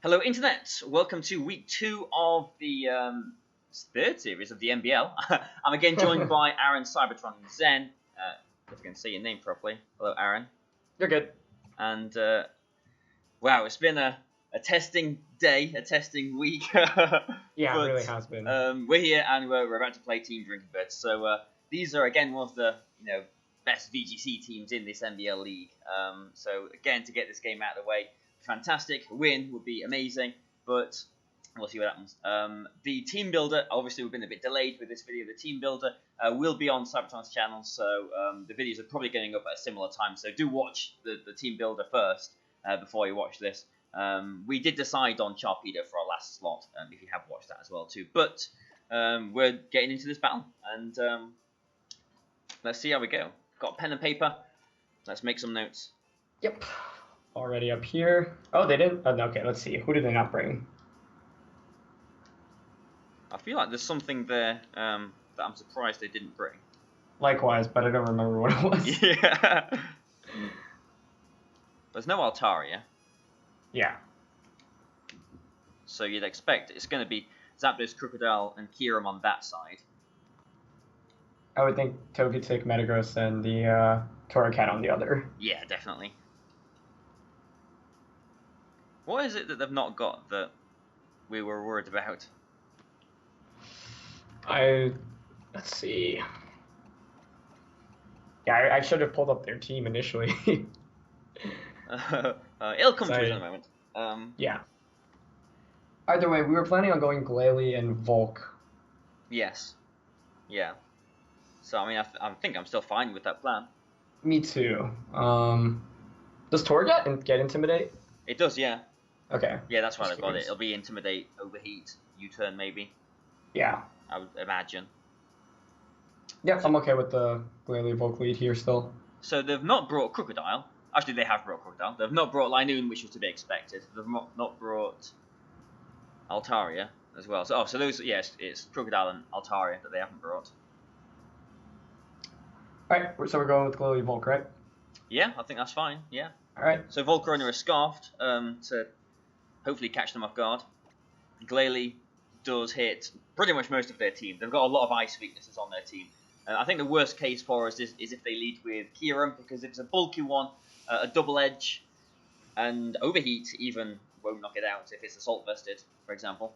Hello, Internet! Welcome to week 2 of the third series of the MBL. I'm again joined by Aaron, Cybertron, and Zen. If I can say your name properly. Hello, Aaron. You're good. And, wow, it's been a testing day, a testing week. Yeah, it really has been. We're here and we're about to play Team Drinking Birds. So these are, again, one of the best VGC teams in this MBL league. So, again, to get this game out of the way, fantastic. A win would be amazing, but we'll see what happens. The team builder, obviously we've been a bit delayed with this video. The team builder will be on Cybertron's channel, so the videos are probably going up at a similar time. So do watch the team builder first before you watch this. We did decide on Charpedo for our last slot, if you have watched that as well too. But we're getting into this battle, and let's see how we go. Got pen and paper. Let's make some notes. Yep. Already up here. Oh, they didn't? Oh, okay, let's see. Who did they not bring? I feel like there's something there that I'm surprised they didn't bring. Likewise, but I don't remember what it was. Yeah. There's no Altaria. Yeah. So you'd expect it's going to be Zapdos, Crocodile, and Kyurem on that side. I would think Togetic, Metagross, and the Torracat on the other. Yeah, definitely. What is it that they've not got that we were worried about? Let's see. Yeah, I should have pulled up their team initially. It'll come to us in a moment. Yeah. Either way, we were planning on going Glalie and Volk. Yes. Yeah. So, I mean, I think I'm still fine with that plan. Me too. Does Torracat get Intimidate? It does, yeah. Okay. Yeah, that's why I got it. It'll be Intimidate, Overheat, U-turn maybe. Yeah. I would imagine. Yeah, I'm okay with the Glalie Volk lead here still. So they've not brought Crocodile. Actually, they have brought Crocodile. They've not brought Linoon, which was to be expected. They've not brought Altaria as well. So, so those, yes, it's Crocodile and Altaria that they haven't brought. Alright, so we're going with Glalie Volk, right? Yeah, I think that's fine, yeah. Alright. So Volcarona is Scarfed to hopefully catch them off guard. Glalie does hit pretty much most of their team. They've got a lot of ice weaknesses on their team. I think the worst case for us is if they lead with Kyurem, because if it's a bulky one, a double edge, and Overheat even won't knock it out if it's assault vested, for example.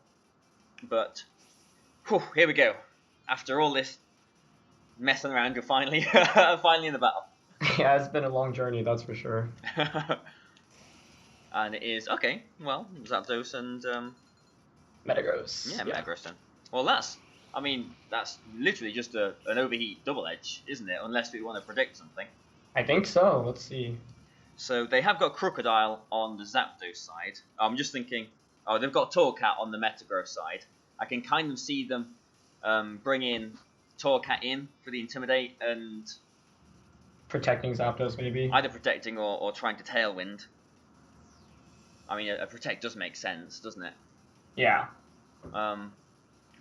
But whew, here we go. After all this messing around, we're finally finally in the battle. Yeah, it's been a long journey, that's for sure. And it is okay. Well, Zapdos and Metagross. Yeah, Metagross then. Well, that's literally just an Overheat double edge, isn't it? Unless we want to predict something. I think so. Let's see. So they have got Crocodile on the Zapdos side. I'm just thinking, oh, they've got Torracat on the Metagross side. I can kind of see them bringing Torracat in for the Intimidate and protecting Zapdos, maybe. Either protecting or trying to Tailwind. I mean, a Protect does make sense, doesn't it? Yeah.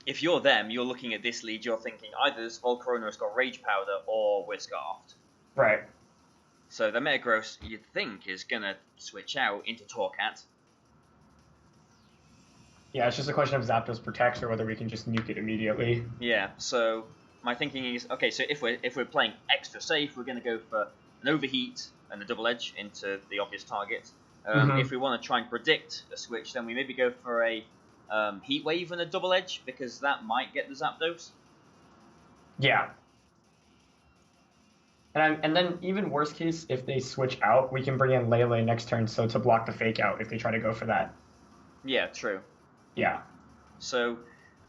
If you're them, you're looking at this lead, you're thinking either this Volcarona has got Rage Powder or we're Scarfed. Right. So the Metagross, you'd think, is going to switch out into Torracat. Yeah, it's just a question of Zapdos protects or whether we can just nuke it immediately. Yeah, so my thinking is, okay, so if we're playing extra safe, we're going to go for an Overheat and a double edge into the obvious target. If we want to try and predict a switch, then we maybe go for a Heat Wave and a double edge, because that might get the Zapdos. Yeah. And then even worst case, if they switch out, we can bring in Lele next turn, so to block the fake out if they try to go for that. Yeah, true. Yeah. So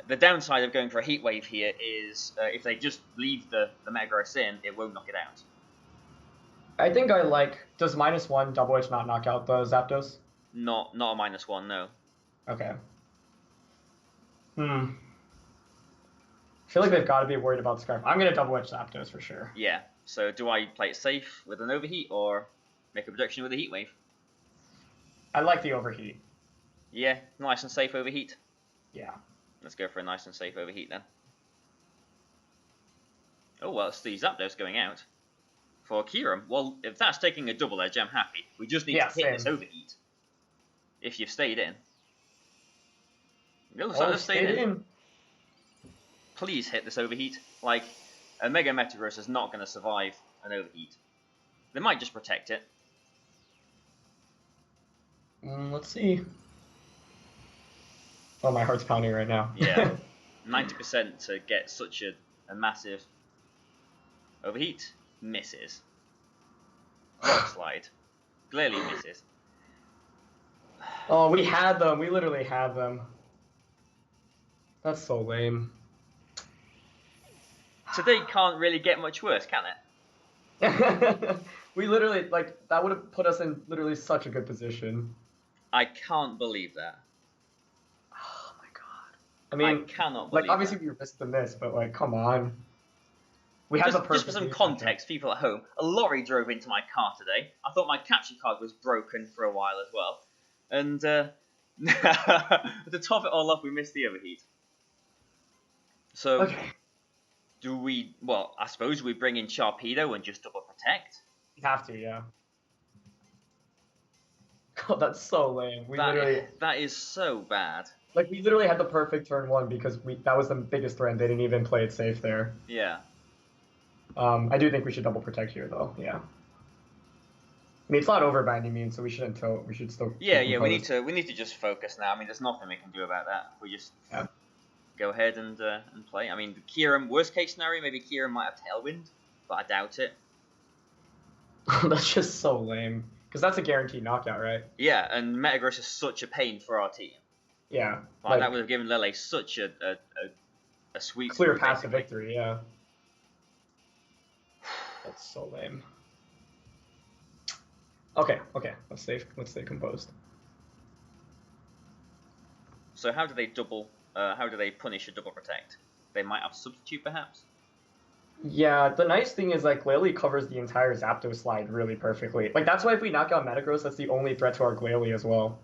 the downside of going for a Heat Wave here is if they just leave the Metagross in, it won't knock it out. I think I like... Does -1 double edge not knock out the Zapdos? Not a -1, no. Okay. I feel like they've got to be worried about Scarf. I'm going to double edge Zapdos for sure. Yeah. So do I play it safe with an Overheat or make a prediction with a Heat Wave? I like the Overheat. Yeah, nice and safe Overheat. Yeah. Let's go for a nice and safe Overheat then. Oh, well, it's the Zapdos going out. For Kyurem, well, if that's taking a double edge, I'm happy. We just need to hit this Overheat. If you've stayed in. It looks like they've stayed in. in. Please hit this overheat. Like, a Mega Metagross is not going to survive an overheat. They might just protect it. Let's see. Oh, my heart's pounding right now. Yeah, 90% to get such a massive overheat. Misses. Rock slide. Clearly misses. Oh, we had them. We literally had them. That's so lame. Today can't really get much worse, can it? We literally, like, that would have put us in literally such a good position. I can't believe that. Oh my god. I mean, I cannot believe like, obviously that. we risked the miss, but like, come on. We had the perfect. Just for some context, people at home, a lorry drove into my car today. I thought my capture card was broken for a while as well. And to top it all off, we missed the overheat. So, Okay. do we, well, I suppose we bring in Sharpedo and just double protect? You have to, yeah. God, that's so lame. That is so bad. Like, we literally had the perfect turn one because that was the biggest threat. They didn't even play it safe there. Yeah. I do think we should double protect here, though. Yeah. I mean, it's not over by any means, so we shouldn't tilt. We should still. Yeah. We need to just focus now. I mean, there's nothing we can do about that. We just go ahead and play. I mean, Kieran. Worst case scenario, maybe Kieran might have tailwind, but I doubt it. That's just so lame. Because that's a guaranteed knockout, right? Yeah, and Metagross is such a pain for our team. Yeah. Like that would have given Lele such a sweet clear path to victory. Yeah. That's so lame. Okay. Let's stay composed. So how do they double? How do they punish a double protect? They might have substitute, perhaps. Yeah, the nice thing is like Glalie covers the entire Zapdos slide really perfectly. Like that's why if we knock out Metagross, that's the only threat to our Glalie as well.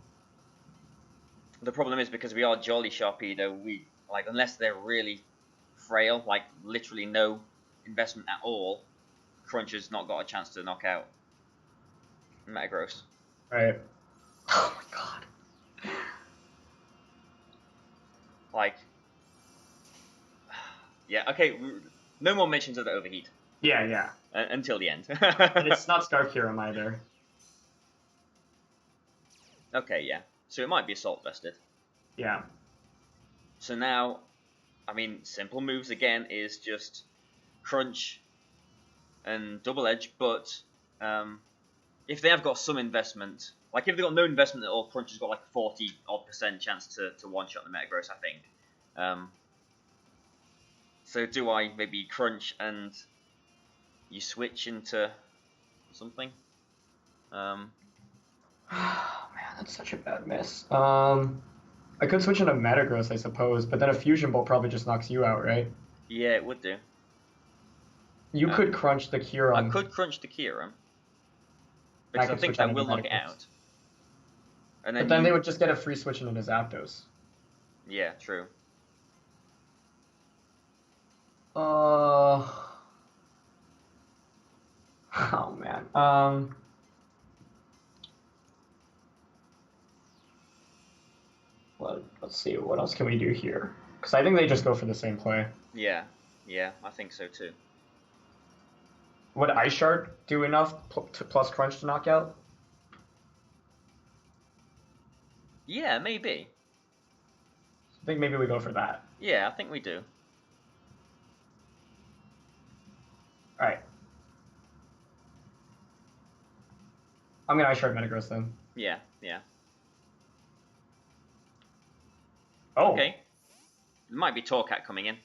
The problem is because we are Jolly Sharpedo, we like unless they're really frail, like literally no investment at all, Crunch has not got a chance to knock out Metagross. Right. Oh my god. Like, yeah, okay. No more mentions of the overheat. Yeah. Until the end. And it's not Scarf Hero either. Okay, yeah. So it might be Assault Vested. Yeah. So now, I mean, simple moves again is just Crunch and Double Edge, but if they have got some investment, like if they've got no investment at all, Crunch has got like a 40% chance to one-shot the Metagross, I think. So do I maybe Crunch and you switch into something? Oh man, that's such a bad miss. I could switch into Metagross, I suppose, but then a Fusion Bolt probably just knocks you out, right? Yeah, it would do. You could crunch the Kyurem. I could crunch the Kyurem. Because I think that will knock it out. And then but then they would just get a free switch into Zapdos. Yeah, true. Oh man. Well, let's see. What else can we do here? Because I think they just go for the same play. Yeah, I think so too. Would Ice Shard do enough plus Crunch to knock out? Yeah, maybe. I think maybe we go for that. Yeah, I think we do. Alright. I'm gonna Ice Shard Metagross then. Yeah. Oh. Okay. There might be Torcat coming in.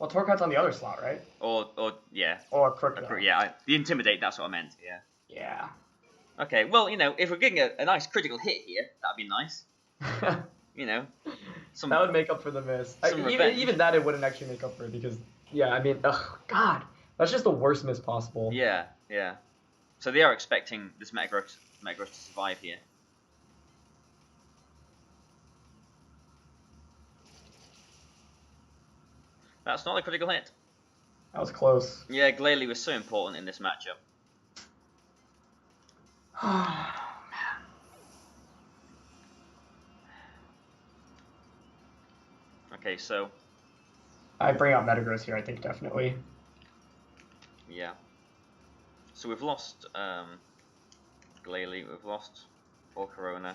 Well, Torcat's on the other slot, right? Or yeah. Or Crook. Yeah, the Intimidate, that's what I meant, yeah. Yeah. Okay, well, if we're getting a nice critical hit here, that'd be nice. That would make up for the miss. Even that it wouldn't actually make up for it because, yeah, I mean, God, that's just the worst miss possible. Yeah. So they are expecting this Metagross to survive here. That's not a critical hit. That was close. Yeah, Glalie was so important in this matchup. Man. Okay, so I bring out Metagross here, I think, definitely. yeah. So we've lost Glalie, we've lost Corona,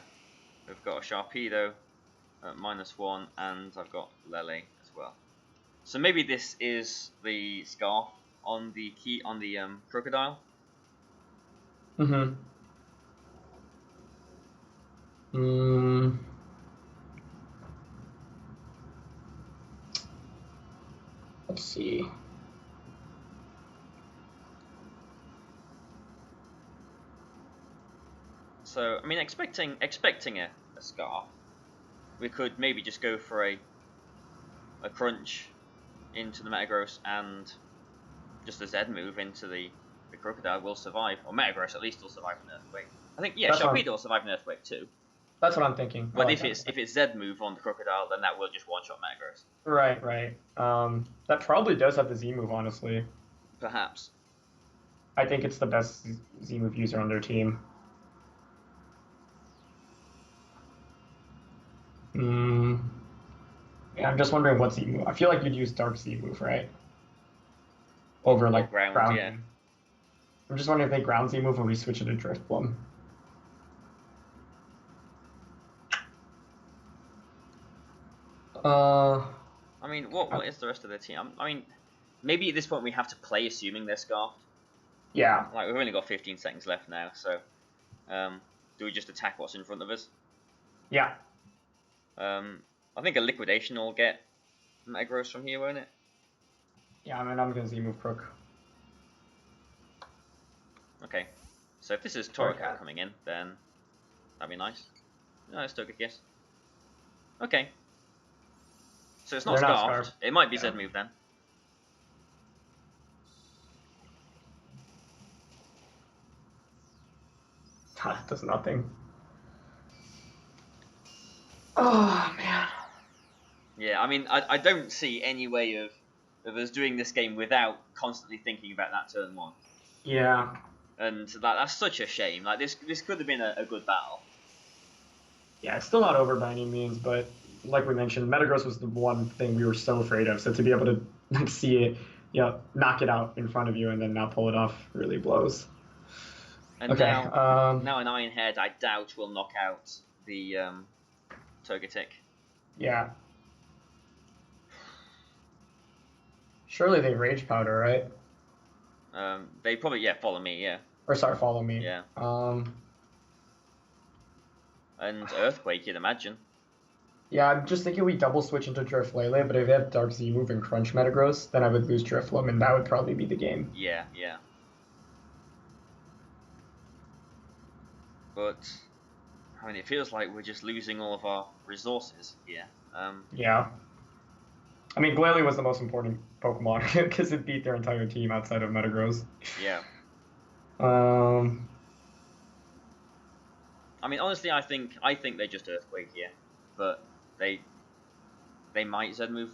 we've got a Sharpedo at -1, and I've got Lele as well. So maybe this is the Scarf on the Crocodile. Mm-hmm. Let's see. So I mean, expecting a Scarf, we could maybe just go for a Crunch into the Metagross and just a Z move into the Crocodile will survive, or Metagross at least will survive an Earthquake. I think Sharpedo will survive an Earthquake too. That's what I'm thinking. But if it's Z move on the Crocodile, then that will just one shot Metagross. Right. That probably does have the Z move, honestly. Perhaps. I think it's the best Z move user on their team. Yeah, I'm just wondering what Z move. I feel like you'd use Dark Z move, right? Over like ground. Yeah. I'm just wondering if they ground Z move when we switch it to Drifblim. I mean, what is the rest of the team? I mean, maybe at this point we have to play assuming they're Scarfed. Yeah. Like, we've only got 15 seconds left now, so do we just attack what's in front of us? Yeah. I think a Liquidation will get Metagross from here, won't it? Yeah, I mean, I'm going to Z move Crook. Okay. So if this is Torracat coming in, then that'd be nice. No, it's Togekiss. Okay. So it's not Scarfed. It might be Z move then. That does nothing. Oh, man. Yeah, I mean, I don't see any way of us doing this game without constantly thinking about that turn 1. Yeah. And that's such a shame. Like, this could have been a good battle. Yeah, it's still not over by any means, but like we mentioned, Metagross was the one thing we were so afraid of. So to be able to like see it, knock it out in front of you and then not pull it off really blows. And okay, now an Iron Head, I doubt will knock out the Togetic. Yeah. Surely they Rage Powder, right? They probably follow me, yeah. Or sorry, follow me. Yeah. And Earthquake, you'd imagine. Yeah, I'm just thinking we double switch into Driflele, but if they have Dark Z move and Crunch Metagross, then I would lose Drifloom, and that would probably be the game. Yeah. But I mean, it feels like we're just losing all of our resources here. Yeah. I mean, Glalie was the most important Pokemon because it beat their entire team outside of Metagross. Yeah. I mean, honestly, I think they just Earthquake here, but they might Z move.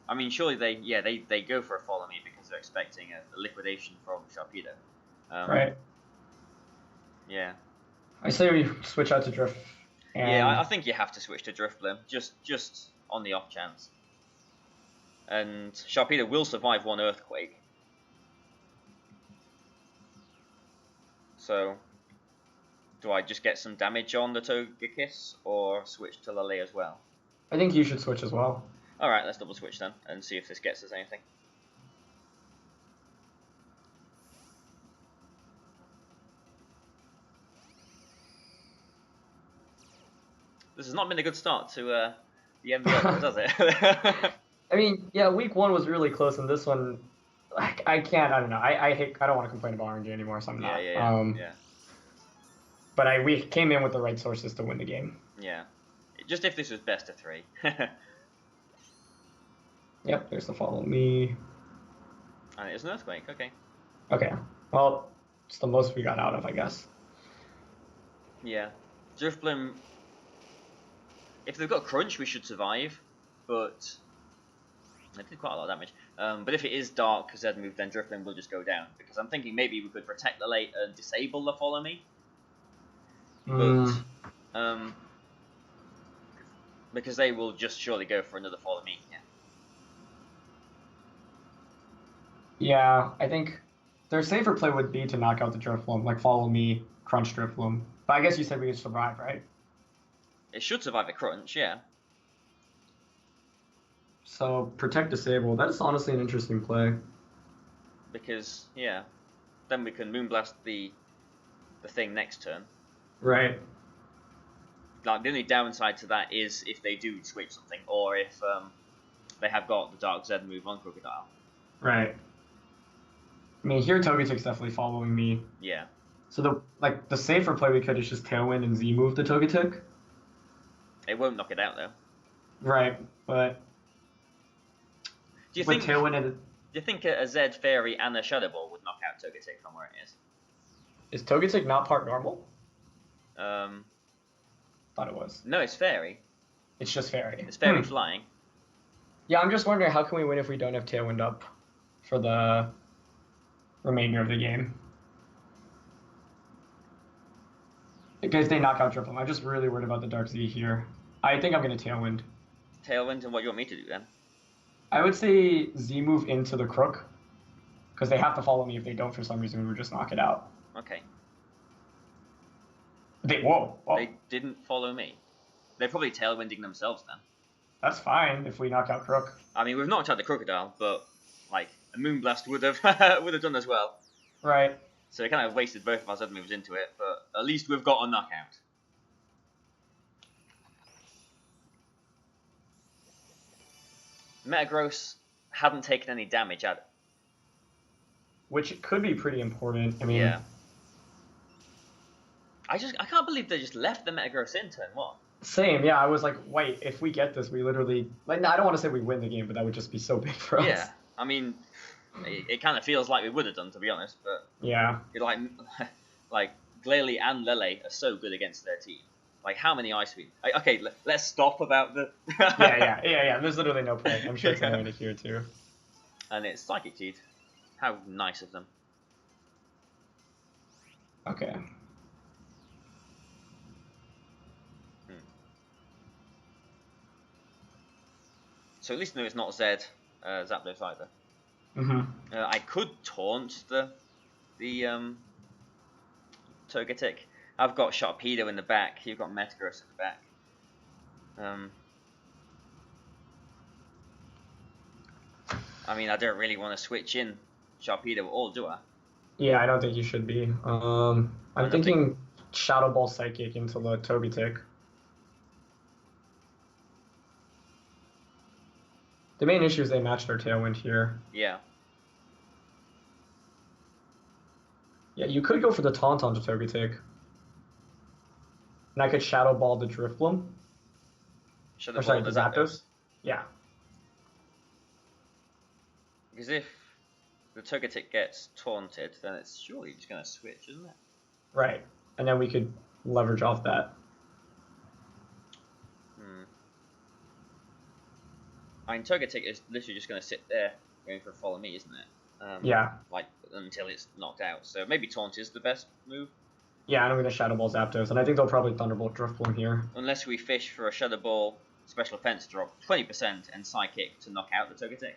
I mean, surely they go for a Follow Me because they're expecting a Liquidation from Sharpedo. Right. Yeah. I say we switch out to Drift. Yeah, I think you have to switch to Drifblim, just on the off chance. And Sharpedo will survive one Earthquake. So, do I just get some damage on the Togekiss, or switch to Lele as well? I think you should switch as well. Alright, let's double switch then, and see if this gets us anything. This has not been a good start to the MBL, has it? I mean, yeah, week 1 was really close, and this one, like, I don't know. I don't want to complain about RNG anymore, so I'm not. Yeah. But we came in with the right sources to win the game. Yeah. Just if this was best of 3. Yep, there's the Follow Me. And it is an Earthquake, okay. Okay. Well, it's the most we got out of, I guess. Yeah. Drifblim, if they've got Crunch, we should survive, but they did quite a lot of damage. But if it is Dark Z move, then Drifblim will just go down, because I'm thinking maybe we could protect the late and disable the Follow Me. But Because they will just surely go for another follow me. Yeah. Yeah, I think their safer play would be to knock out the Drifloon, like follow me, crunch Drifloon. But I guess you said we could survive, right? It should survive a crunch, yeah. So protect disable. That is honestly an interesting play. Because yeah, then we can Moonblast the thing next turn. Right. Like the only downside to that is if they do switch something, or if they have got the Dark Zed move on Crocodile. Right. I mean, here Togetic's definitely following me. Yeah. So the safer play we could is just Tailwind and Z move the Togetic. It won't knock it out though. Right, but Do you with think Tailwind and Do you think a Zed Fairy and a Shadow Ball would knock out Togetic from where it is Togetic not part normal? is? Thought it was. No, it's Fairy. It's just Fairy. It's Fairy flying. Yeah, I'm just wondering how can we win if we don't have Tailwind up for the remainder of the game? Because they knock out Drifloon. I'm just really worried about the Dark Z here. I think I'm going to Tailwind. Tailwind, and what you want me to do then? I would say Z move into the Crook. Because they have to follow me. If they don't, for some reason, we would just knock it out. Okay. Whoa. They didn't follow me. They're probably Tailwinding themselves then. That's fine if we knock out Crook. I mean, we've knocked out the Crocodile, but like a Moonblast would have would have done as well. Right. So we kind of wasted both of our Z moves into it, but at least we've got a knockout. Metagross hadn't taken any damage at it. Which could be pretty important. I mean, yeah. I can't believe they just left the Metagross in turn 1. Same, yeah. I was like, wait, if we get this, we literally I don't want to say we win the game, but that would just be so big for us. Yeah, I mean, it kind of feels like we would have done, to be honest. But yeah, like Glalie and Lele are so good against their team. Like, how many Ice Beam? Okay, let's stop about the. yeah. There's literally no point. I'm sure it's annoying to hear too. And it's Psychic Teeth. How nice of them. Okay. So at least no, it's not Zed, Zapdos either. Mm-hmm. I could taunt the Togetic. I've got Sharpedo in the back. You've got Metagross in the back. I mean, I don't really want to switch in Sharpedo at all, do I? Yeah, I don't think you should be. I'm thinking Shadow Ball Psychic into the Togetic. The main issue is they matched our Tailwind here. Yeah. Yeah, you could go for the Taunt on the Togetic. And I could Shadow Ball the Drifloon. Shadow Ball the Zapdos? Yeah. Because if the Togetic gets taunted, then it's surely just going to switch, isn't it? Right. And then we could leverage off that. I mean, Togetic is literally just going to sit there going for follow me, isn't it? Yeah. Like, until it's knocked out. So maybe Taunt is the best move. Yeah, and I'm going to Shadow Ball Zapdos, and I think they'll probably Thunderbolt Drifloon here. Unless we fish for a Shadow Ball special defense drop 20% and Psychic to knock out the Togetic.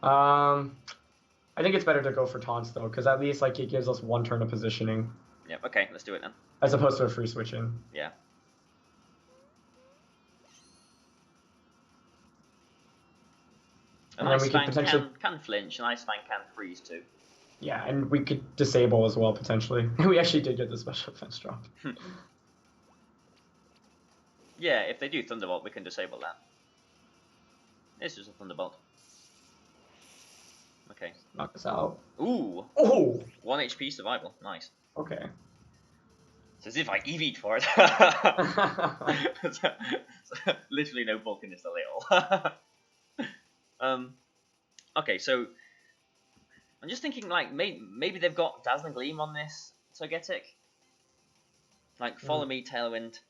I think it's better to go for Taunts, though, because at least like it gives us one turn of positioning. Yep, okay, let's do it then. As opposed to a free switch in. Yeah. And Ice Fang can flinch, and Ice Fang can freeze too. Yeah, and we could disable as well, potentially. We actually did get the special defense drop. Yeah, if they do Thunderbolt, we can disable that. It's just a Thunderbolt. Okay. Knock this out. Ooh! Oh! 1 HP survival. Nice. Okay. It's as if I EV'd for it. Literally no bulkiness at all. Okay, so I'm just thinking, like, maybe they've got Dazzling Gleam on this Togetic. Like, Follow Me, Tailwind.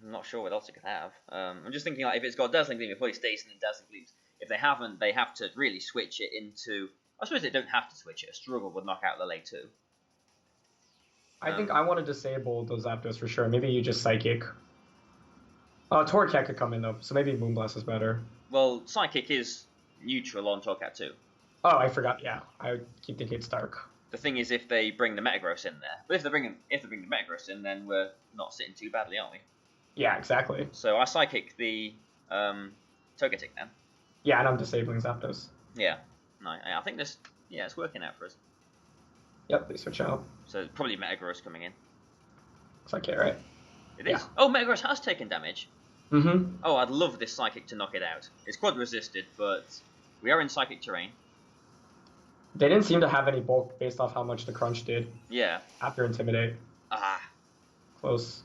I'm not sure what else it could have. I'm just thinking, like, if it's got Dazzling Gleam, it probably stays in the Dazzling Gleams. If they haven't, they have to really switch it into... I suppose they don't have to switch it. A Struggle would knock out Lele too. I think I want to disable those Zapdos for sure. Maybe you just Psychic. Torcat could come in though, so maybe Moonblast is better. Well, Psychic is neutral on Torcat too. Oh, I forgot. Yeah, I keep thinking it's Dark. The thing is, if they bring the Metagross in there, but if they bring the Metagross in, then we're not sitting too badly, are we? Yeah, exactly. So I Psychic the Togetic then. Yeah, and I'm disabling Zapdos. Yeah, no, I think this, yeah, it's working out for us. Yep, they switch out. So probably Metagross coming in. Looks like it, right? It is. Oh, Metagross has taken damage. Mm-hmm. Oh, I'd love this Psychic to knock it out. It's quad resisted, but we are in Psychic terrain. They didn't seem to have any bulk based off how much the Crunch did. Yeah. After Intimidate. Ah. Close.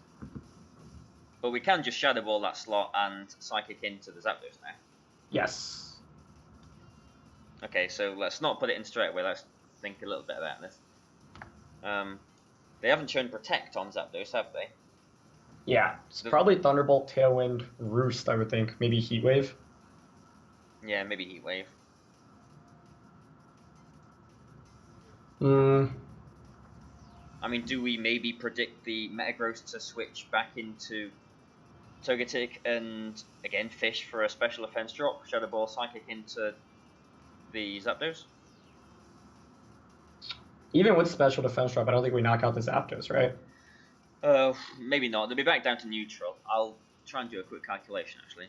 But we can just Shadow Ball that slot and Psychic into the Zapdos now. Yes. Okay, so let's not put it in straight away. Let's think a little bit about this. They haven't shown Protect on Zapdos, have they? Yeah, it's probably Thunderbolt, Tailwind, Roost, I would think. Maybe Heat Wave. Yeah, maybe Heat Wave. I mean, do we maybe predict the Metagross to switch back into Togetic and, again, fish for a special offense drop? Shadow Ball Psychic into the Zapdos? Even with special defense drop, I don't think we knock out the Zapdos, right? Maybe not. They'll be back down to neutral. I'll try and do a quick calculation, actually.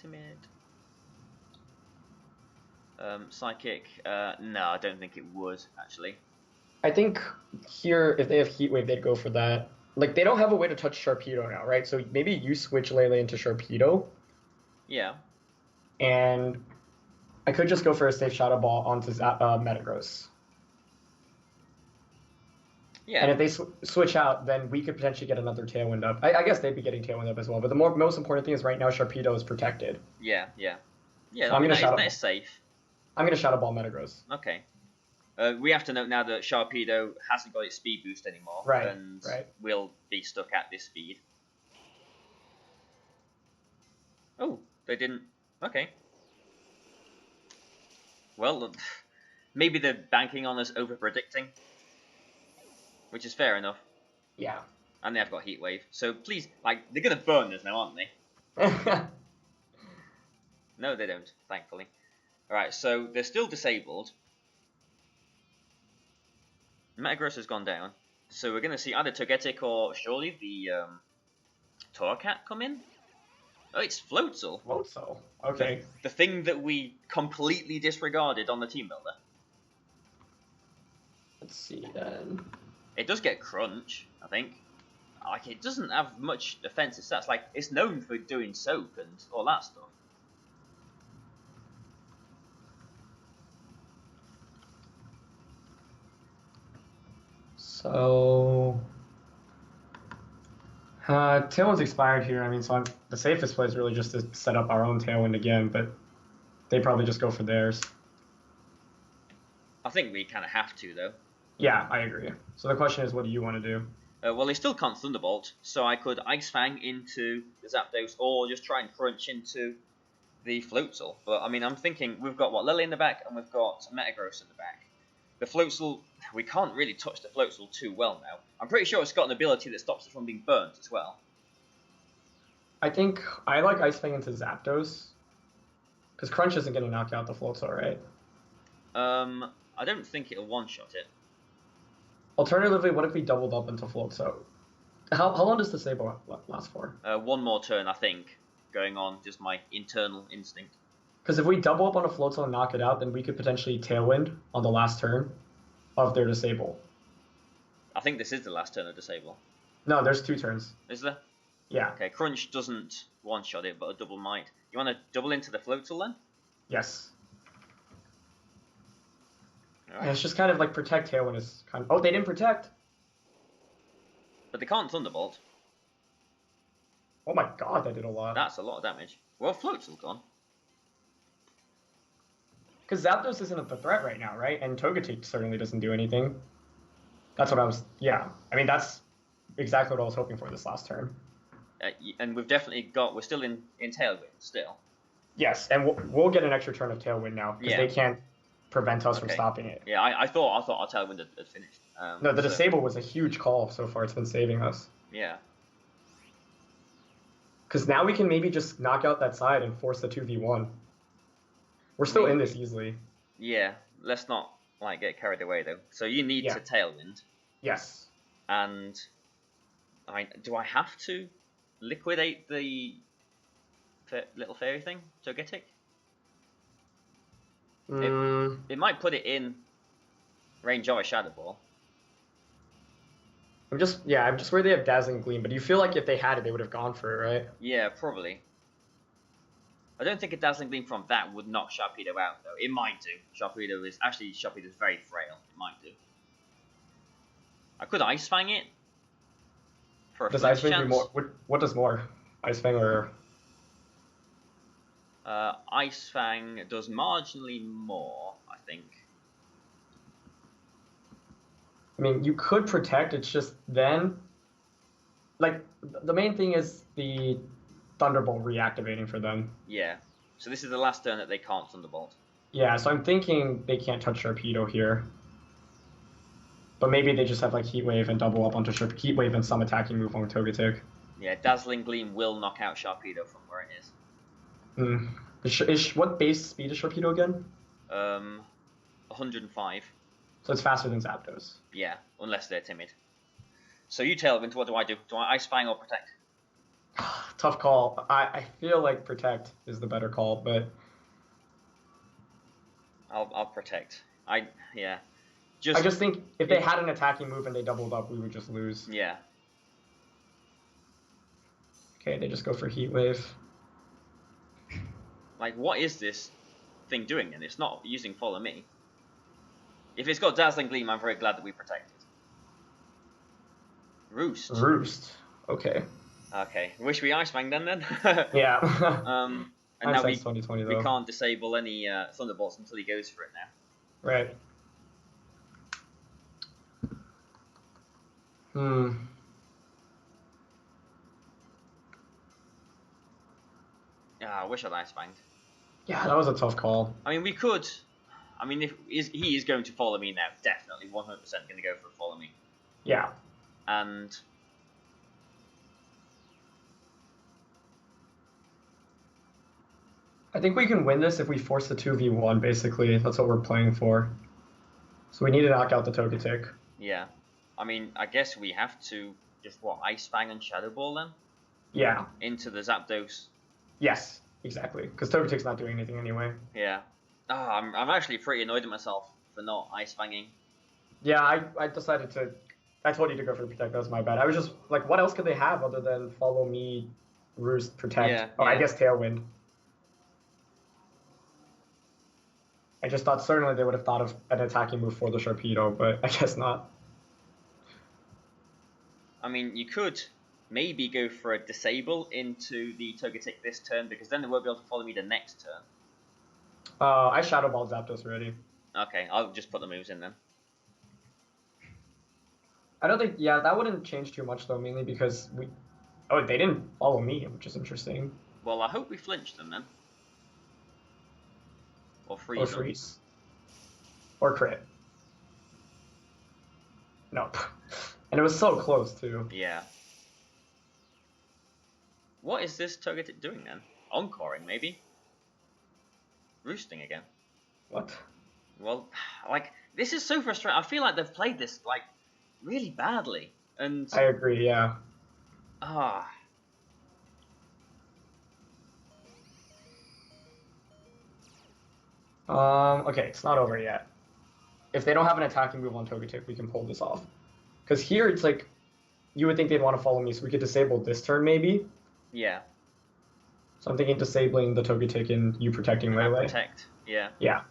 Timid. Psychic, no, I don't think it would, actually. I think here, if they have Heat Wave, they'd go for that. Like, they don't have a way to touch Sharpedo now, right? So maybe you switch Lele into Sharpedo. Yeah. And I could just go for a safe Shadow Ball onto Metagross. Yeah. And if they switch out, then we could potentially get another Tailwind up. I guess they'd be getting Tailwind up as well. But the most important thing is right now Sharpedo is protected. Yeah. So I mean, that is safe. I'm going to Shadow Ball Metagross. Okay. We have to note now that Sharpedo hasn't got its speed boost anymore. Right. And will be stuck at this speed. Oh, they didn't. Okay. Well, maybe they're banking on us over-predicting. Which is fair enough. Yeah. And they have got Heat Wave. So please, like, they're going to burn us now, aren't they? No, they don't, thankfully. Alright, so they're still disabled. Metagross has gone down. So we're going to see either Togetic or surely the Torcat come in? Oh, it's Floatzel. Floatzel, okay. The thing that we completely disregarded on the team builder. Let's see then. It does get Crunch, I think. Like, it doesn't have much defensive stats. Like, it's known for doing soak and all that stuff. So, Tailwind's expired here. I mean, so the safest play is really just to set up our own Tailwind again, but they probably just go for theirs. I think we kind of have to, though. Yeah, I agree. So the question is, what do you want to do? Well, they still can't Thunderbolt, so I could Ice Fang into the Zapdos or just try and Crunch into the Floatzel. But, I mean, I'm thinking we've got, Lily in the back and we've got Metagross in the back. The Floatzel, we can't really touch the Floatzel too well now. I'm pretty sure it's got an ability that stops it from being burnt as well. I think I like Ice Fang into Zapdos. Because Crunch isn't going to knock out the Floatzel, right? I don't think it'll one-shot it. Alternatively, what if we doubled up into Floatzel? How long does Disable last for? One more turn, I think, going on, just my internal instinct. Because if we double up on a Floatzel and knock it out, then we could potentially Tailwind on the last turn of their Disable. I think this is the last turn of Disable. No, there's 2 turns. Is there? Yeah. Okay, Crunch doesn't one-shot it, but a double might. You want to double into the Floatzel then? Yes. Right. Yeah, it's just kind of like Protect Tailwind is kind of... Oh, they didn't Protect! But they can't Thunderbolt. Oh my god, that did a lot. That's a lot of damage. Well, Floatzel gone. Because Zapdos isn't a threat right now, right? And Togetic certainly doesn't do anything. That's what I was... Yeah. I mean, that's exactly what I was hoping for this last turn. And we've definitely got... We're still in Tailwind, still. Yes, and we'll get an extra turn of Tailwind now, because they can't prevent us from stopping it. Yeah, I thought our Tailwind had finished. No, the So, disable was a huge call so far. It's been saving us. yeah. Because now we can maybe just knock out that side and force the 2v1. We're still in this easily. Yeah, let's not like get carried away though. So you need to tailwind. Yes. And do I have to liquidate the little fairy thing, Togetic? It might put it in range of a Shadow Ball. I'm just worried they have Dazzling Gleam, but do you feel like if they had it, they would have gone for it, right? Yeah, probably. I don't think a Dazzling Gleam from that would knock Sharpedo out, though. It might do. Sharpedo is very frail. It might do. I could Ice Fang it for a Does flinch Ice Fang chance. do more? What does more? Ice Fang or? Ice Fang does marginally more, I think. I mean, you could protect. It's just then, like, the main thing is the Thunderbolt reactivating for them. Yeah. So this is the last turn that they can't Thunderbolt. Yeah, so I'm thinking they can't touch Sharpedo here. But maybe they just have like Heat Wave and double up onto Heat Wave and some attacking move on Togetic. Yeah, Dazzling Gleam will knock out Sharpedo from where it is. What base speed is Sharpedo again? 105. So it's faster than Zapdos. Yeah, unless they're timid. So you Tailwind, what do I do? Do I Ice Fang or Protect? Tough call. I feel like Protect is the better call, but I'll Protect. I just think if they had an attacking move and they doubled up, we would just lose. Yeah. Okay, they just go for Heat Wave. Like, what is this thing doing then? It's not using Follow Me. If it's got Dazzling Gleam, I'm very glad that we protected. Roost. Okay. Okay. Wish we Ice Fang then. Yeah. And now we 2020, we can't disable any Thunderbolts until he goes for it now. Right. I wish I'd Ice Fanged. Yeah, that was a tough call. I mean, we could. I mean, if he is going to Follow Me now, definitely 100% going to go for a Follow Me. Yeah. And I think we can win this if we force the 2v1, basically. That's what we're playing for. So we need to knock out the Togetic. Yeah. I mean, I guess we have to just, Ice Fang and Shadow Ball then? Yeah. Into the Zapdos. Yes, exactly. Because Togetic's not doing anything anyway. Yeah. I'm actually pretty annoyed at myself for not Ice Fanging. Yeah, I decided to... I told you to go for Protect. That was my bad. I was just like, what else could they have other than Follow Me, Roost, Protect? Yeah, I guess Tailwind. I just thought certainly they would have thought of an attacking move for the Sharpedo, but I guess not. I mean, you could maybe go for a Disable into the Togetic this turn, because then they won't be able to Follow Me the next turn. I Shadow Ball Zapdos already. Okay, I'll just put the moves in then. I don't think, that wouldn't change too much though, mainly because they didn't Follow Me, which is interesting. Well, I hope we flinch them then. Or freeze. Or crit. Nope. And it was so close too. Yeah. What is this Togetic doing then? Encoring, maybe? Roosting again. What? Well, like, this is so frustrating. I feel like they've played this, like, really badly. And I agree, yeah. Okay, it's not over yet. If they don't have an attacking move on Togetic, we can pull this off. Because here it's like, you would think they'd want to Follow Me, so we could disable this turn maybe. Yeah. So I'm thinking disabling the Togetic and you protecting right away. Protect, yeah. Yeah.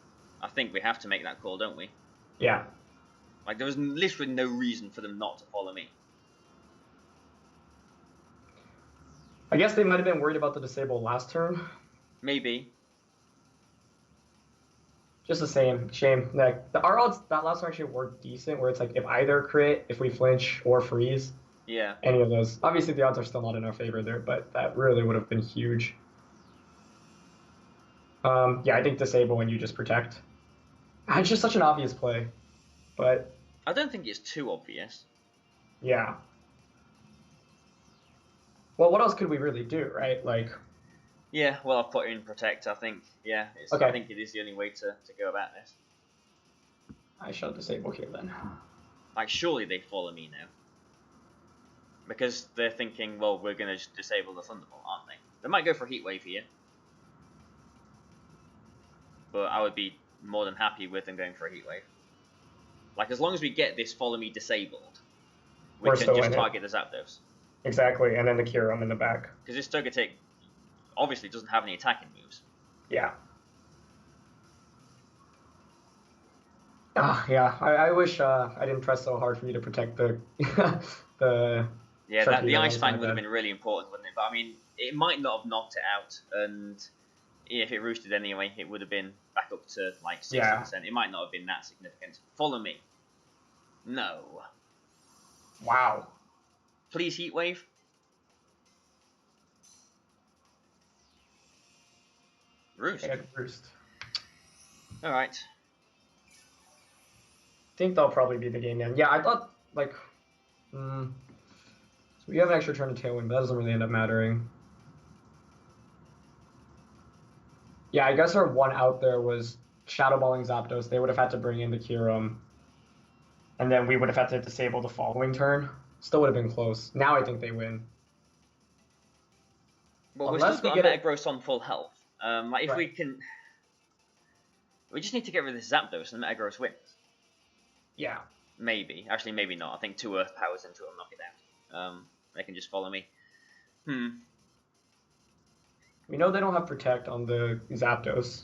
I think we have to make that call, don't we? Yeah. Like, there was literally no reason for them not to Follow Me. I guess they might have been worried about the disable last turn. Maybe. Just the same. Shame. Like, our odds that last turn actually were decent, where it's like if either crit, if we flinch, or freeze. Yeah. Any of those. Obviously, the odds are still not in our favor there, but that really would have been huge. I think disable and you just protect. It's just such an obvious play, but I don't think it's too obvious. Yeah. Well, what else could we really do, right? Like. Yeah, well, I've put in protect. I think, yeah, Okay. I think it is the only way to go about this. I shall disable here then. Like, surely they follow me now. Because they're thinking, well, we're going to just disable the Thunderbolt, aren't they? They might go for Heatwave here. But I would be more than happy with them going for a Heatwave. Like, as long as we get this follow me disabled, we can just target the Zapdos. Exactly, and then the Kyurem in the back. Because this Togetic obviously doesn't have any attacking moves. Yeah. Yeah. I wish I didn't press so hard for you to protect the the. Yeah, the Ice Fang would have been really important, wouldn't it? But I mean, it might not have knocked it out, and if it roosted anyway, it would have been back up to like 60%. Yeah. It might not have been that significant. Follow me. No. Wow. Please, Heat Wave. Roost. Yeah, Roost. All right. I think that'll probably be the game then. Yeah, I thought like. So we have an extra turn to Tailwind, but that doesn't really end up mattering. Yeah, I guess our one out there was Shadow Balling Zapdos. They would have had to bring in the Kyurem. And then we would have had to disable the following turn. Still would have been close. Now I think they win. Well, we've still got a Metagross on full health. Like if we can... We just need to get rid of this Zapdos and Metagross wins. Yeah. Maybe. Actually, maybe not. I think 2 Earth Powers into it will knock it out. They can just follow me. We know they don't have Protect on the Zapdos.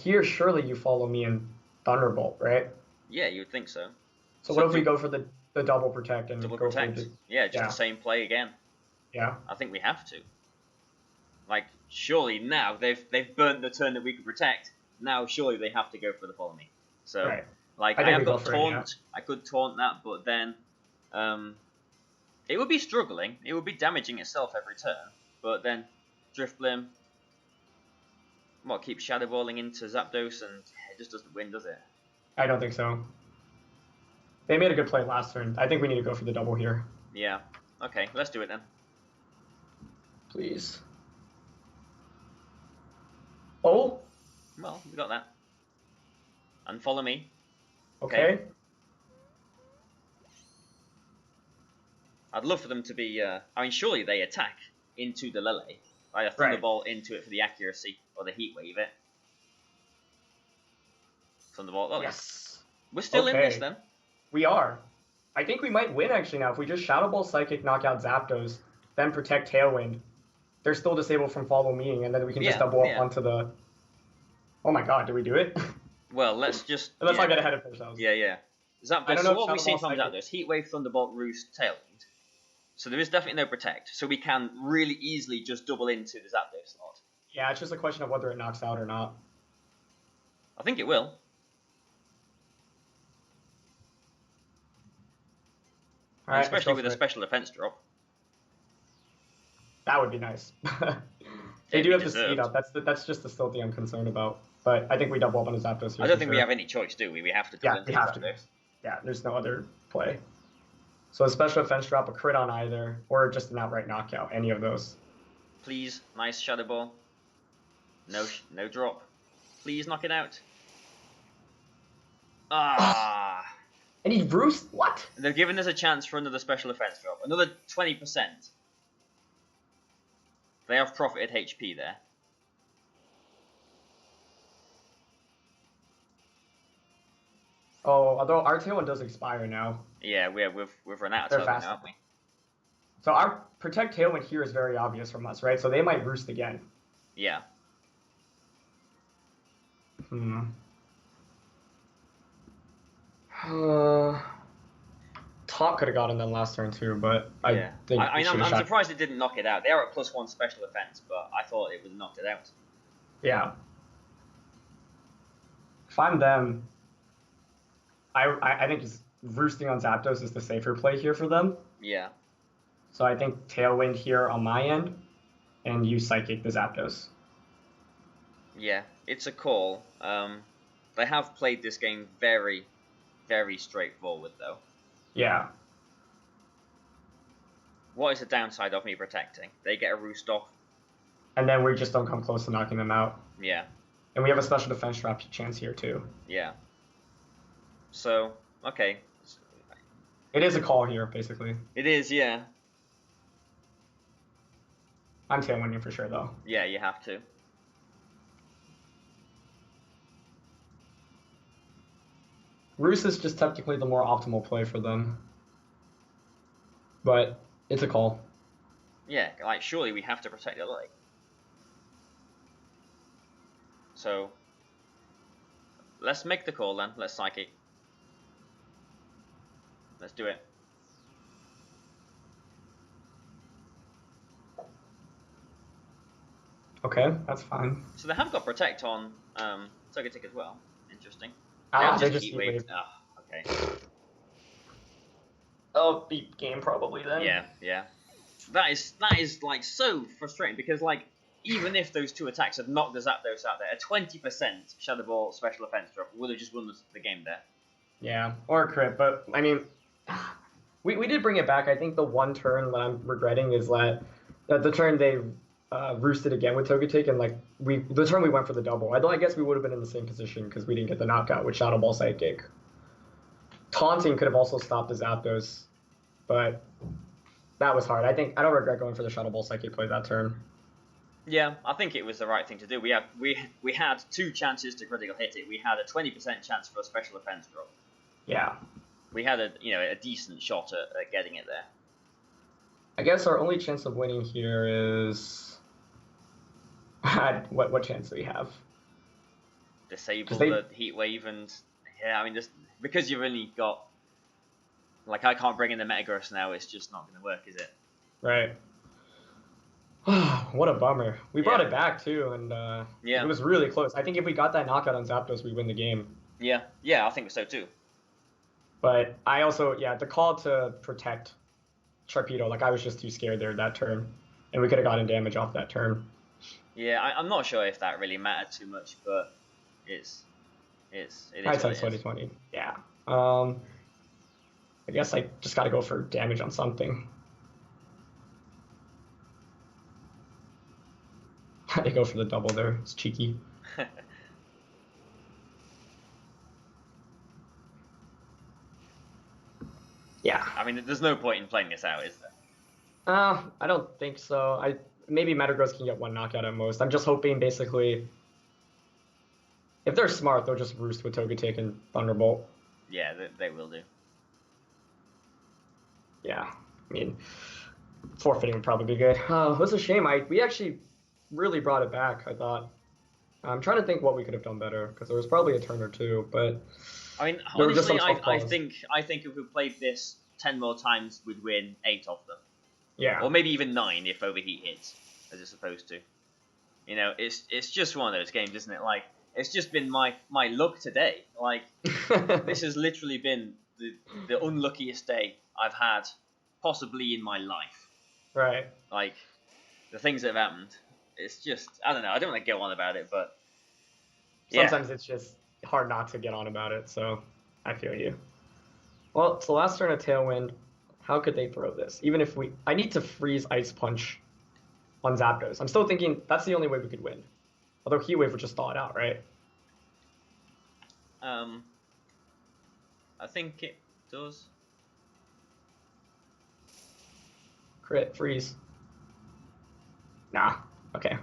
Here, surely you follow me in Thunderbolt, right? Yeah, you would think so. So what if we go for the double Protect and double go Protect? For the same play again. Yeah. I think we have to. Like, surely now they've burnt the turn that we could protect. Now surely they have to go for the follow me. So like I have got taunt. I could taunt that, but then it would be struggling. It would be damaging itself every turn. But then Drifblim, keeps Shadow Balling into Zapdos and it just doesn't win, does it? I don't think so. They made a good play last turn. I think we need to go for the double here. Yeah. Okay, let's do it then. Please. Oh. Well, we got that. And follow me. Okay. I'd love for them to be... I mean, surely they attack into the Lele. Like a Thunderbolt into it for the accuracy, or the Heat Wave it. Thunderbolt. Oh, yes. We're still in this then. We are. I think we might win actually now. If we just Shadow Ball Psychic, knock out Zapdos, then protect Tailwind, they're still disabled from Follow Me, and then we can just double up onto the... Oh my god, did we do it? Well, let's just... Let's not get ahead of ourselves. Yeah. Zapdos, so what have we seen from Zapdos? Heat Wave, Thunderbolt, Roost, Tailwind. So there is definitely no Protect. So we can really easily just double into the Zapdos slot. Yeah, it's just a question of whether it knocks out or not. I think it will. Right, especially with a special defense drop. That would be nice. They do have the speed up. That's just the Stilty I'm concerned about. But I think we double up on the Zapdos here. I don't think we have any choice, do we? We have to double into Zapdos. Yeah, there's no other play. So a special defense drop, a crit on either, or just an outright knockout, any of those. Please, nice Shadow Ball. No drop. Please knock it out. Ah. And he Roost? What? They've given us a chance for another special defense drop. Another 20%. They have profited HP there. Oh, although our Tailwind does expire now. Yeah, we've run out of Tailwind now, haven't we? So our Protect Tailwind here is very obvious from us, right? So they might Roost again. Yeah. Top could have gotten them last turn too, but I think I'm surprised it didn't knock it out. They are at +1 special defense, but I thought it would have knocked it out. Yeah. If I'm them, I think just roosting on Zapdos is the safer play here for them. Yeah. So I think Tailwind here on my end, and you Psychic the Zapdos. Yeah, it's a call. They have played this game very, very straightforward, though. Yeah. What is the downside of me protecting? They get a roost off. And then we just don't come close to knocking them out. Yeah. And we have a special defense trap chance here, too. Yeah. So, okay. It is a call here, basically. It is, yeah. I'm tailwinding for sure, though. Yeah, you have to. Roost is just technically the more optimal play for them. But it's a call. Yeah, like, surely we have to protect the leg. So, let's make the call then. Let's Psychic. Let's do it. Okay, that's fine. So they have got Protect on Togetic as well. Interesting. They just Heat Wave. Ah, okay. Oh, beat game probably then. Yeah, yeah. That is like so frustrating because like even if those two attacks had knocked the Zapdos out there, a 20% Shadow Ball special offense drop would have just won the game there. Yeah, or a crit, but I mean, we did bring it back. I think the one turn that I'm regretting is that the turn they roosted again with Togetic, and like the turn we went for the double. I guess we would have been in the same position because we didn't get the knockout with Shadow Ball Psychic. Taunting could have also stopped the Zapdos, but that was hard. I don't regret going for the Shadow Ball Psychic play that turn. Yeah, I think it was the right thing to do. We had two chances to critical hit it. We had a 20% chance for a special offense drop. Yeah. We had a decent shot at getting it there. I guess our only chance of winning here is what chance do we have? Disable the Heat Wave and yeah, I mean just because you've only got like I can't bring in the Metagross now. It's just not going to work, is it? Right. What a bummer. We brought it back too, and it was really close. I think if we got that knockout on Zapdos, we win the game. Yeah, I think so too. But I also, the call to protect Sharpedo, like I was just too scared there that turn, and we could have gotten damage off that turn. Yeah, I'm not sure if that really mattered too much, but it is. Hindsight 2020. Yeah. I guess I just got to go for damage on something. I go for the double there. It's cheeky. Yeah. I mean, there's no point in playing this out, is there? I don't think so. Maybe Metagross can get one knockout at most. I'm just hoping, basically, if they're smart, they'll just roost with Togetic and Thunderbolt. Yeah, they will do. Yeah, I mean, forfeiting would probably be good. It was a shame. We actually really brought it back, I thought. I'm trying to think what we could have done better, because there was probably a turn or two, but... I mean, honestly, I think if we played this 10 more times, we'd win 8 of them. Yeah. Or maybe even 9 if Overheat hits, as it's supposed to. You know, it's just one of those games, isn't it? Like, it's just been my luck today. Like, this has literally been the unluckiest day I've had possibly in my life. Right. Like, the things that have happened. It's just, I don't know, I don't want to go on about it, but... Sometimes it's just hard not to get on about it, so I feel you. Well, it's the last turn of Tailwind. How could they throw this? Even if I need to freeze Ice Punch on Zapdos. I'm still thinking that's the only way we could win. Although Heat Wave would just thaw it out, right? I think it does. Crit, freeze. Nah, okay.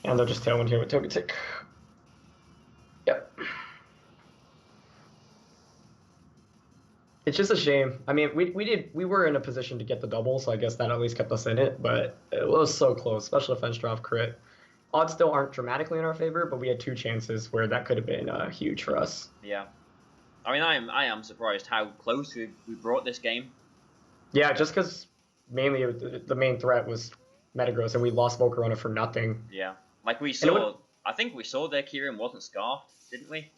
And they'll just Tailwind here with Togetic. Yep. It's just a shame. I mean, we were in a position to get the double, so I guess that at least kept us in it, but it was so close. Special defense drop, crit. Odds still aren't dramatically in our favor, but we had 2 chances where that could have been huge for us. Yeah. I mean, I am surprised how close we brought this game. Yeah, just because mainly the main threat was Metagross, and we lost Volcarona for nothing. Yeah. Like we saw, I think we saw their Kieran wasn't scarfed, didn't we?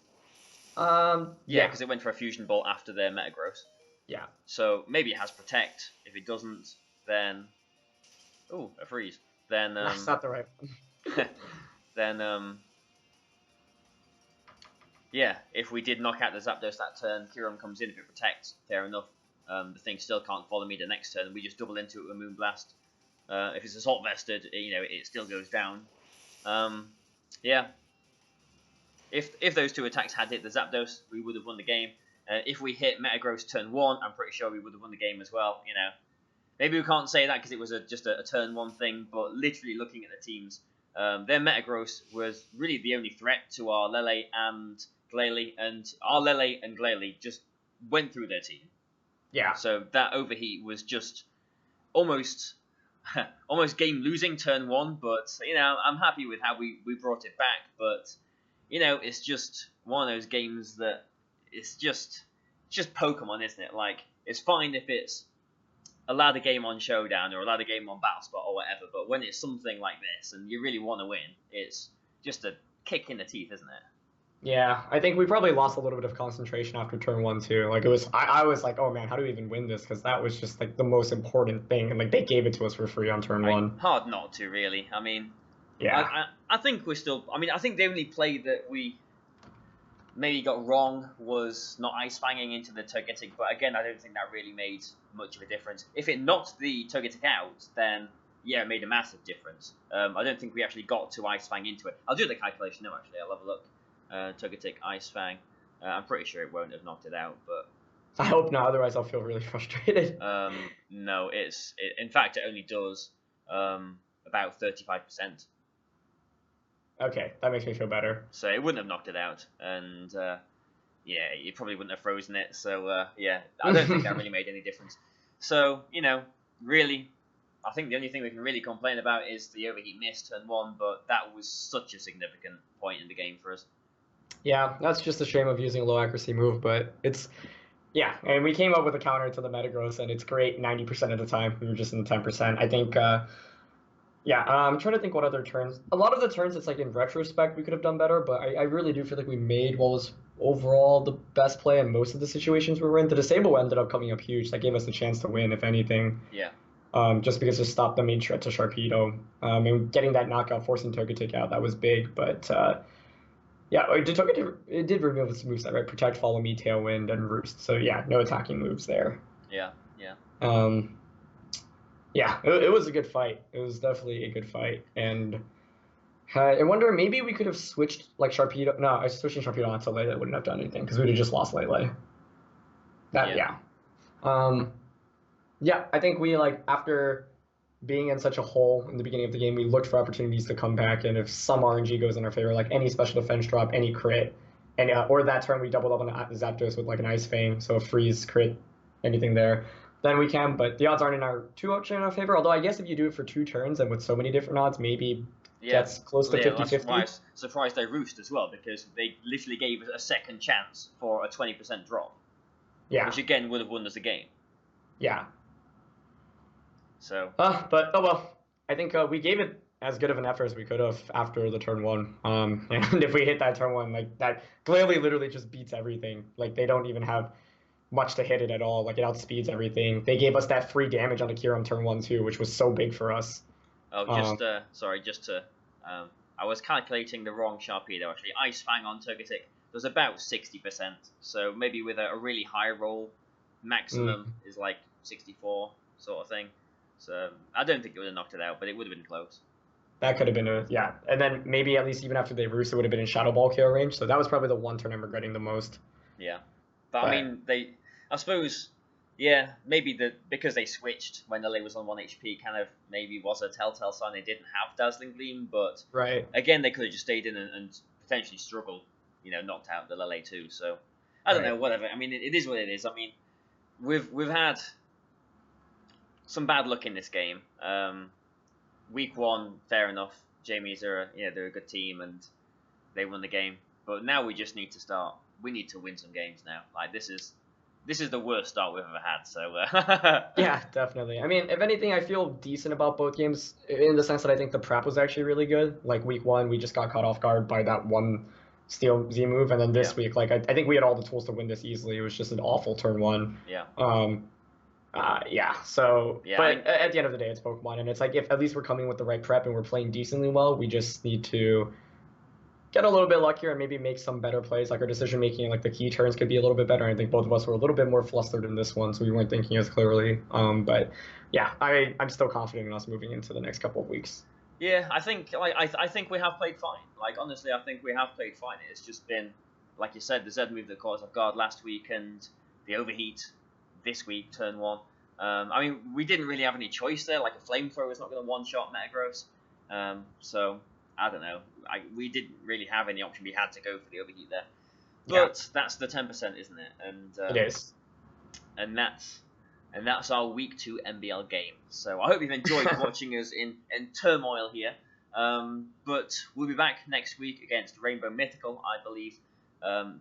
Yeah, because it went for a Fusion Bolt after their Metagross. Yeah. So maybe it has Protect. If it doesn't, then... Ooh, a Freeze. Then... That's not the right one. then, yeah, if we did knock out the Zapdos that turn, Kyurem comes in. If it protects, fair enough. The thing still can't follow me the next turn. We just double into it with Moonblast. If it's Assault Vested, it still goes down. Yeah. If those two attacks had hit the Zapdos, we would have won the game. If we hit Metagross turn 1, I'm pretty sure we would have won the game as well. Maybe we can't say that because it was just a turn 1 thing, but literally looking at the teams, their Metagross was really the only threat to our Lele and Glalie, and our Lele and Glalie just went through their team. Yeah. So that overheat was just almost game losing turn 1, but I'm happy with how we brought it back. But it's just one of those games that it's just Pokemon, isn't it? Like, it's fine if it's a ladder game on Showdown or a ladder game on BattleSpot or whatever, but when it's something like this and you really want to win, it's just a kick in the teeth, isn't it? Yeah, I think we probably lost a little bit of concentration after turn 1 too. Like, I was like, oh man, how do we even win this? Because that was just like the most important thing, and like they gave it to us for free on turn 1. Hard not to, really. I mean, yeah, I think we're still. I mean, I think the only play that we maybe got wrong was not ice fanging into the Togetic, but again, I don't think that really made much of a difference. If it knocked the Togetic out, then yeah, it made a massive difference. I don't think we actually got to ice fang into it. I'll do the calculation now. Actually, I'll have a look. Togetic Ice Fang. I'm pretty sure it won't have knocked it out, but I hope not. Otherwise, I'll feel really frustrated. No, in fact, it only does about 35%. Okay, that makes me feel better. So it wouldn't have knocked it out, and yeah, you probably wouldn't have frozen it. So yeah, I don't think that really made any difference. So really, I think the only thing we can really complain about is the overheat miss turn 1, but that was such a significant point in the game for us. Yeah, that's just a shame of using a low accuracy move, but yeah, and we came up with a counter to the Metagross, and it's great 90% of the time. We were just in the 10%. I think, yeah, I'm trying to think what other turns. A lot of the turns, it's like in retrospect, we could have done better, but I really do feel like we made what was overall the best play in most of the situations we were in. The Disable ended up coming up huge. That gave us a chance to win, if anything. Yeah. Just because it stopped the main threat to Sharpedo. And getting that knockout, forcing Togetic out, that was big, but... yeah, it did remove its moveset, right? Protect, Follow Me, Tailwind, and Roost. So yeah, no attacking moves there. Yeah. Yeah, it was a good fight. It was definitely a good fight. And I wonder, maybe we could have switched, like, Sharpedo. No, I switching Sharpedo onto Lele wouldn't have done anything, because we would have just lost Lele. Yeah. Yeah, I think we, like, after being in such a hole in the beginning of the game, we looked for opportunities to come back, and if some RNG goes in our favor, like any special defense drop, any crit, and or that turn we doubled up on the Zapdos with like an Ice Fang, so a freeze, crit, anything there, then we can, but the odds aren't too much in our favor, although I guess if you do it for 2 turns and with so many different odds, maybe gets close to 50-50. That's why I was surprised they Roost as well, because they literally gave us a second chance for a 20% drop. Yeah. Which again would have won us the game. Yeah. So. But oh well. I think we gave it as good of an effort as we could have after the turn 1. And if we hit that turn 1, like that clearly literally just beats everything. Like they don't even have much to hit it at all. Like it outspeeds everything. They gave us that free damage on the Kyurem turn 1 too, which was so big for us. Oh, I was calculating the wrong Sharpedo actually. Ice Fang on Togetic was about 60%. So maybe with a really high roll, maximum is like 64 sort of thing. So I don't think it would have knocked it out, but it would have been close. That could have been yeah. And then maybe at least even after they Roost, it would have been in Shadow Ball KO range. So that was probably the one turn I'm regretting the most. Yeah. But I mean, I suppose, yeah, maybe because they switched when Lele was on 1 HP kind of maybe was a telltale sign they didn't have Dazzling Gleam, but again, they could have just stayed in and potentially struggled, knocked out the Lele too. So I don't know, whatever. I mean, it is what it is. I mean, we've had some bad luck in this game. Week 1, fair enough. Jamie's they're a good team and they won the game. But now we just need to start. We need to win some games now. Like this is the worst start we've ever had. So yeah, definitely. I mean, if anything, I feel decent about both games in the sense that I think the prep was actually really good. Like week 1, we just got caught off guard by that one Steel Z move, and then this week, like I think we had all the tools to win this easily. It was just an awful turn 1. Yeah. So, but at the end of the day, it's Pokemon, and it's like if at least we're coming with the right prep and we're playing decently well, we just need to get a little bit luckier and maybe make some better plays. Like our decision making, like the key turns could be a little bit better. I think both of us were a little bit more flustered in this one, so we weren't thinking as clearly. But yeah, I'm still confident in us moving into the next couple of weeks. Yeah, I think I think we have played fine. Like honestly, I think we have played fine. It's just been, like you said, the Z move that caught us off guard last week and the overheat this week, turn 1. I mean, we didn't really have any choice there. Like a flamethrower is not going to one-shot Metagross. So I don't know. We didn't really have any option. We had to go for the overheat there. But that's the 10%, isn't it? And it is. And that's our week 2 MBL game. So I hope you've enjoyed watching us in turmoil here. But we'll be back next week against Rainbow Mythical, I believe.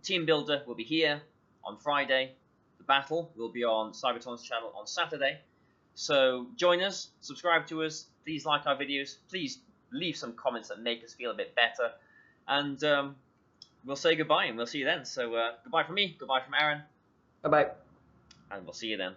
Team Builder will be here on Friday. The battle will be on Cybertron's channel on Saturday. So join us, subscribe to us, please like our videos, please leave some comments that make us feel a bit better. And we'll say goodbye and we'll see you then. So goodbye from me, goodbye from Aaron. Bye-bye. And we'll see you then.